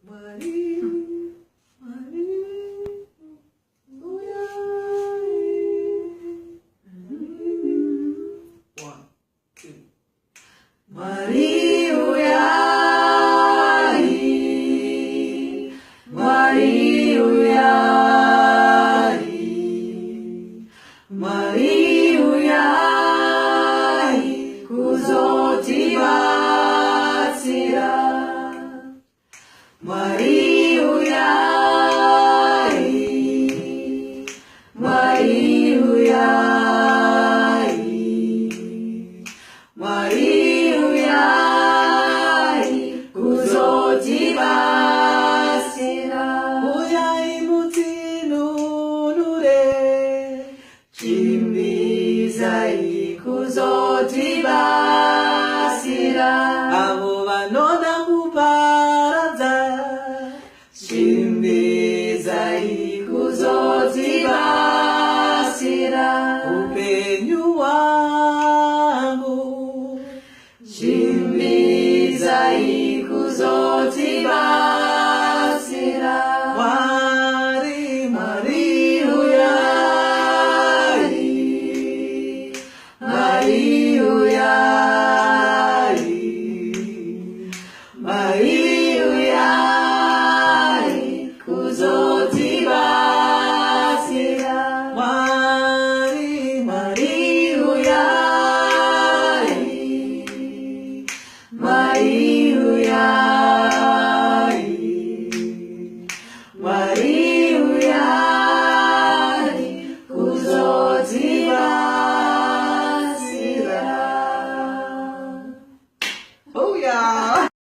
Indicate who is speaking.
Speaker 1: Maria, Maria, one, two. Maria, Maria, Maria, kuzotibatsira. Maria, Maria, Maria, kuzotibatsira. Uyai mutinunure, chimbizai kuzotibatsira. Avo vanona kuparadza, chimbizai kuzotibatsira. Upenyu hwangu, chimbizai kuzotibatsira. Mwari, Maria, Maria, Maria.